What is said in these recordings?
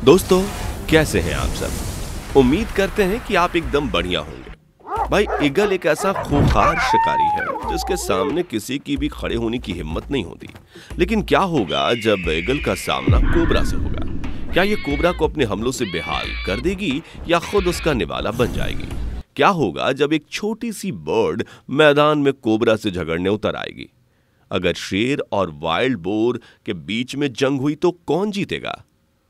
दोस्तों, कैसे हैं आप सब। उम्मीद करते हैं कि आप एकदम बढ़िया होंगे। भाई, ईगल एक ऐसा खूंखार शिकारी है जिसके सामने किसी की भी खड़े होने की हिम्मत नहीं होती। लेकिन क्या होगा जब ईगल का सामना कोबरा से होगा? क्या ये कोबरा को अपने हमलों से बेहाल कर देगी या खुद उसका निवाला बन जाएगी? क्या होगा जब एक छोटी सी बर्ड मैदान में कोबरा से झगड़ने उतर आएगी? अगर शेर और वाइल्ड बोर के बीच में जंग हुई तो कौन जीतेगा?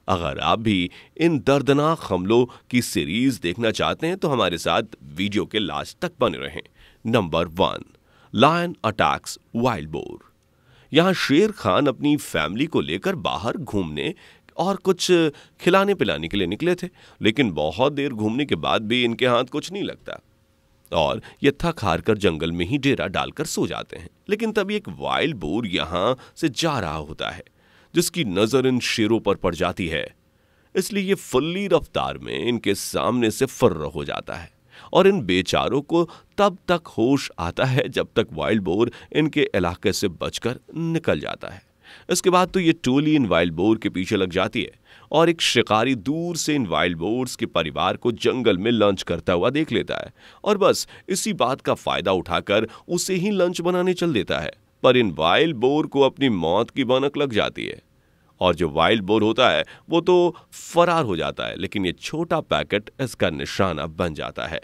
अगर आप भी इन दर्दनाक हमलों की सीरीज देखना चाहते हैं तो हमारे साथ वीडियो के लास्ट तक बने रहें। Number 1, lion attacks wild boar. यहां शेर खान अपनी फैमिली को लेकर बाहर घूमने और कुछ खिलाने पिलाने के लिए निकले थे, लेकिन बहुत देर घूमने के बाद भी इनके हाथ कुछ नहीं लगता और ये थक हार कर जंगल में ही डेरा डालकर सो जाते हैं। लेकिन तभी एक वाइल्ड बोर यहां से जा रहा होता है जिसकी नजर इन शेरों पर पड़ जाती है, इसलिए ये फुल्ली रफ्तार में इनके सामने से फर्र हो जाता है और इन बेचारों को तब तक होश आता है जब तक वाइल्ड बोर इनके इलाके से बचकर निकल जाता है। इसके बाद तो ये टोली इन वाइल्ड बोर के पीछे लग जाती है और एक शिकारी दूर से इन वाइल्ड बोर्स के परिवार को जंगल में लंच करता हुआ देख लेता है और बस इसी बात का फायदा उठाकर उसे ही लंच बनाने चल देता है। पर इन वाइल्ड बोर को अपनी मौत की भनक लग जाती है और जो वाइल्ड बोर होता है वो तो फरार हो जाता है, लेकिन ये छोटा पैकेट इसका निशाना बन जाता है।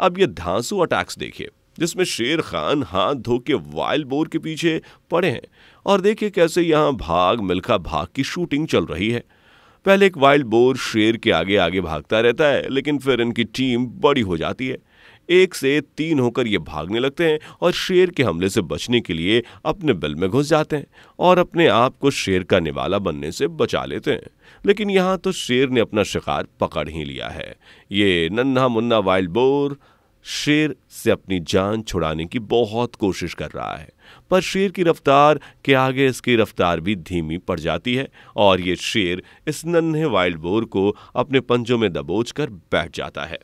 अब ये धांसू अटैक्स देखिए जिसमें शेर खान हाथ धो के वाइल्ड बोर के पीछे पड़े हैं और देखिए कैसे यहाँ भाग मिल्खा भाग की शूटिंग चल रही है। पहले एक वाइल्ड बोर शेर के आगे आगे भागता रहता है, लेकिन फिर इनकी टीम बड़ी हो जाती है। 1 से 3 होकर ये भागने लगते हैं और शेर के हमले से बचने के लिए अपने बिल में घुस जाते हैं और अपने आप को शेर का निवाला बनने से बचा लेते हैं। लेकिन यहाँ तो शेर ने अपना शिकार पकड़ ही लिया है। ये नन्हा मुन्ना वाइल्ड बोर शेर से अपनी जान छुड़ाने की बहुत कोशिश कर रहा है, पर शेर की रफ्तार के आगे इसकी रफ्तार भी धीमी पड़ जाती है और ये शेर इस नन्हे वाइल्ड बोर को अपने पंजों में दबोचकर बैठ जाता है।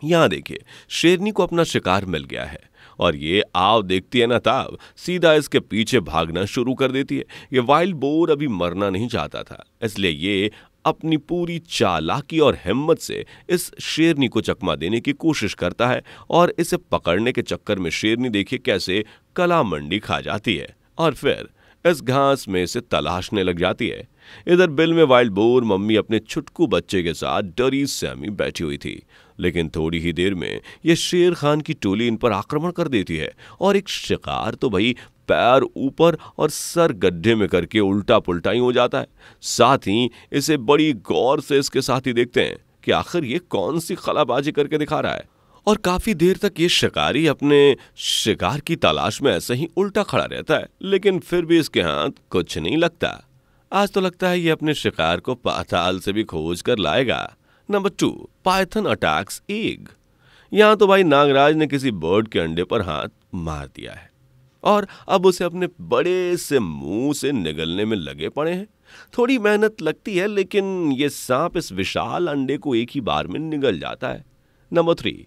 यहां देखिए, शेरनी को अपना शिकार मिल गया है और ये आव देखती है ना ताव सीधा इसके पीछे भागना शुरू कर देती है। ये वाइल्ड बोर अभी मरना नहीं चाहता था, इसलिए ये अपनी पूरी चालाकी और हिम्मत से इस शेरनी को चकमा देने की कोशिश करता है और इसे पकड़ने के चक्कर में शेरनी देखिए कैसे कला मंडी खा जाती है और फिर इस घास में इसे तलाशने लग जाती है। इधर बिल में वाइल्ड बोर मम्मी अपने छुटकू बच्चे के साथ डरी सहमी बैठी हुई थी, लेकिन थोड़ी ही देर में ये शेर खान की टोली इन पर आक्रमण कर देती है और एक शिकार तो भाई पैर ऊपर और सर गड्ढे में करके उल्टा पुल्टा ही हो जाता है। साथ ही इसे बड़ी गौर से इसके साथी देखते हैं कि आखिर ये कौन सी खलाबाजी करके दिखा रहा है और काफी देर तक ये शिकारी अपने शिकार की तलाश में ऐसे ही उल्टा खड़ा रहता है, लेकिन फिर भी इसके हाथ कुछ नहीं लगता। आज तो लगता है ये अपने शिकार को पाताल से भी खोज कर लाएगा। Number 2, Python attacks egg. यहां तो भाई नागराज ने किसी बर्ड के अंडे पर हाथ मार दिया है और अब उसे अपने बड़े से मुंह से निगलने में लगे पड़े हैं। थोड़ी मेहनत लगती है, लेकिन ये सांप इस विशाल अंडे को एक ही बार में निगल जाता है। Number 3,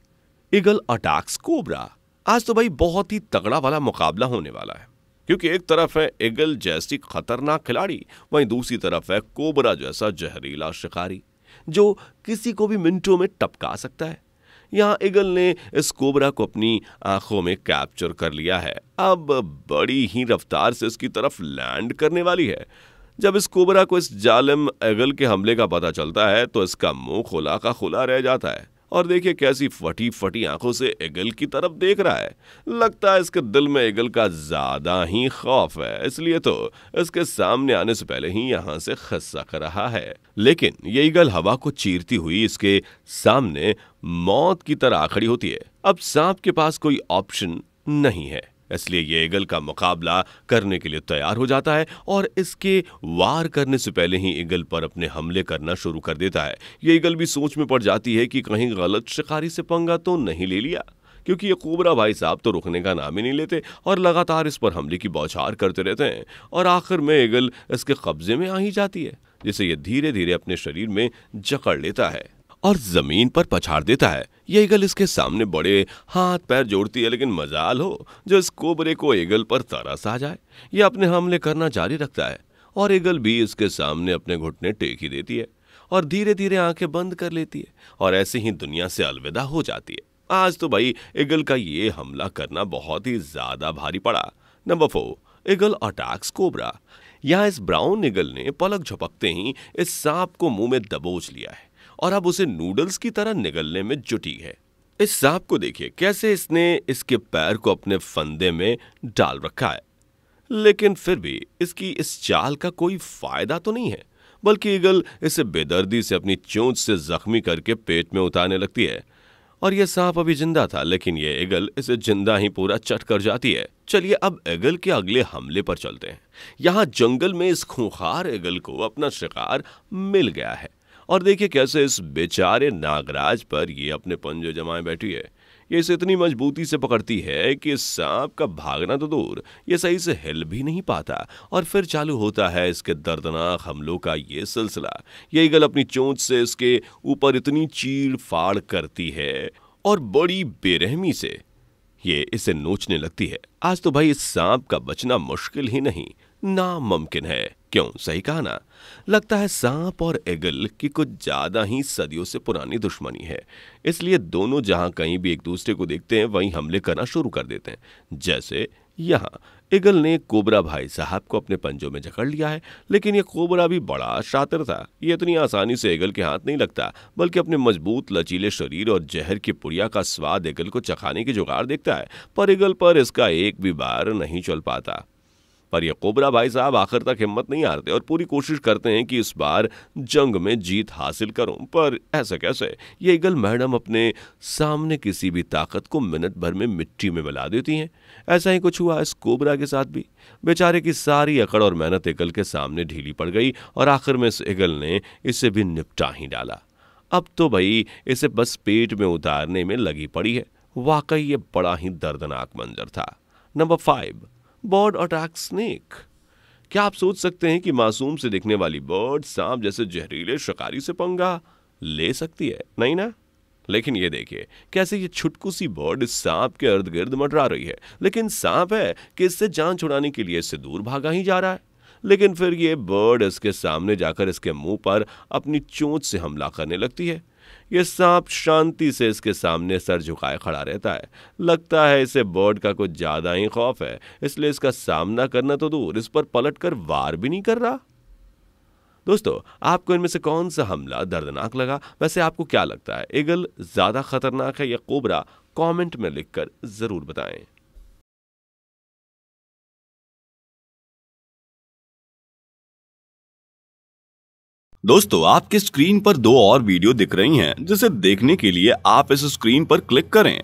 eagle attacks cobra. आज तो भाई बहुत ही तगड़ा वाला मुकाबला होने वाला है, क्योंकि एक तरफ है ईगल जैसी खतरनाक खिलाड़ी, वहीं दूसरी तरफ है कोबरा जैसा जहरीला शिकारी जो किसी को भी मिनटों में टपका सकता है। यहाँ ईगल ने इस कोबरा को अपनी आंखों में कैप्चर कर लिया है। अब बड़ी ही रफ्तार से इसकी तरफ लैंड करने वाली है। जब इस कोबरा को इस जालिम ईगल के हमले का पता चलता है तो इसका मुंह खुला का खुला रह जाता है और देखिए कैसी फटी फटी आंखों से ईगल की तरफ देख रहा है। लगता है इसके दिल में ईगल का ज्यादा ही खौफ है, इसलिए तो इसके सामने आने से पहले ही यहां से खिसक रहा है। लेकिन ये ईगल हवा को चीरती हुई इसके सामने मौत की तरह खड़ी होती है। अब सांप के पास कोई ऑप्शन नहीं है, इसलिए ये ईगल का मुकाबला करने के लिए तैयार हो जाता है और इसके वार करने से पहले ही ईगल पर अपने हमले करना शुरू कर देता है। ये ईगल भी सोच में पड़ जाती है कि कहीं गलत शिकारी से पंगा तो नहीं ले लिया, क्योंकि ये कोबरा भाई साहब तो रुकने का नाम ही नहीं लेते और लगातार इस पर हमले की बौछार करते रहते हैं और आखिर में ईगल इसके कब्जे में आ ही जाती है, जिसे ये धीरे धीरे अपने शरीर में जकड़ लेता है और जमीन पर पछाड़ देता है। ये ईगल इसके सामने बड़े हाथ पैर जोड़ती है, लेकिन मजाल हो जो इस कोबरे को ईगल पर तरस आ जाए। ये अपने हमले करना जारी रखता है और ईगल भी इसके सामने अपने घुटने टेक ही देती है। और धीरे धीरे आंखें बंद कर लेती है और ऐसे ही दुनिया से अलविदा हो जाती है। आज तो भाई ईगल का ये हमला करना बहुत ही ज्यादा भारी पड़ा। Number 4, eagle attacks cobra. यहाँ इस ब्राउन ईगल ने पलक झपकते ही इस सांप को मुंह में दबोच लिया है और अब उसे नूडल्स की तरह निगलने में जुटी है। इस सांप को देखिए कैसे इसने इसके पैर को अपने फंदे में डाल रखा है, लेकिन फिर भी इसकी इस चाल का कोई फायदा तो नहीं है, बल्कि ईगल इसे बेदर्दी से अपनी चोंच से जख्मी करके पेट में उतारने लगती है। और यह सांप अभी जिंदा था, लेकिन यह ईगल इसे जिंदा ही पूरा चट कर जाती है। चलिए अब ईगल के अगले हमले पर चलते हैं। यहाँ जंगल में इस खूंखार ईगल को अपना शिकार मिल गया है और देखिए कैसे इस बेचारे नागराज पर ये अपने पंजे जमाए बैठी है। ये इसे इतनी मजबूती से पकड़ती है कि इस सांप का भागना तो दूर, ये सही से हिल भी नहीं पाता। और फिर चालू होता है इसके दर्दनाक हमलों का ये सिलसिला। ये ईगल अपनी चोंच से इसके ऊपर इतनी चीड़ फाड़ करती है और बड़ी बेरहमी से ये इसे नोचने लगती है। आज तो भाई इस सांप का बचना मुश्किल ही नहीं, नामुमकिन है। क्यों, सही कहा ना। लगता है सांप और ईगल की कुछ ज्यादा ही सदियों से पुरानी दुश्मनी है, इसलिए दोनों जहां कहीं भी एक दूसरे को देखते हैं वहीं हमले करना शुरू कर देते हैं। जैसे यहाँ ईगल ने कोबरा भाई साहब को अपने पंजों में जकड़ लिया है, लेकिन ये कोबरा भी बड़ा शातिर था। ये इतनी आसानी से ईगल के हाथ नहीं लगता, बल्कि अपने मजबूत लचीले शरीर और जहर की पुड़िया का स्वाद ईगल को चखाने की जुगाड़ देखता है, पर ईगल पर इसका एक भी बार नहीं चल पाता। पर यह कोबरा भाई साहब आखिर तक हिम्मत नहीं हारते और पूरी कोशिश करते हैं कि इस बार जंग में जीत हासिल करूं। पर ऐसा कैसे? ये ईगल मैडम अपने सामने किसी भी ताकत को मिनट भर में मिट्टी में मिला देती हैं। ऐसा ही कुछ हुआ इस कोबरा के साथ भी। बेचारे की सारी अकड़ और मेहनत ईगल के सामने ढीली पड़ गई और आखिर में इस ईगल ने इसे भी निपटा ही डाला। अब तो भाई इसे बस पेट में उतारने में लगी पड़ी है। वाकई ये बड़ा ही दर्दनाक मंजर था। Number 5, bird attack snake. क्या आप सोच सकते हैं कि मासूम से दिखने वाली बर्ड सांप जैसे जहरीले शिकारी से पंगा ले सकती है? नहीं ना। लेकिन ये देखिए कैसे ये छुटकू सी बर्ड इस सांप के इर्द गिर्द मंडरा रही है, लेकिन सांप है कि इससे जान छुड़ाने के लिए इससे दूर भागा ही जा रहा है। लेकिन फिर ये बर्ड इसके सामने जाकर इसके मुंह पर अपनी चोंच से हमला करने लगती है। यह सांप शांति से इसके सामने सर झुकाए खड़ा रहता है। लगता है इसे बर्ड का कुछ ज्यादा ही खौफ है, इसलिए इसका सामना करना तो दूर, इस पर पलटकर वार भी नहीं कर रहा। दोस्तों, आपको इनमें से कौन सा हमला दर्दनाक लगा? वैसे आपको क्या लगता है, ईगल ज्यादा खतरनाक है या कोबरा? कमेंट में लिखकर जरूर बताएं। दोस्तों, आपके स्क्रीन पर 2 और वीडियो दिख रही हैं, जिसे देखने के लिए आप इस स्क्रीन पर क्लिक करें।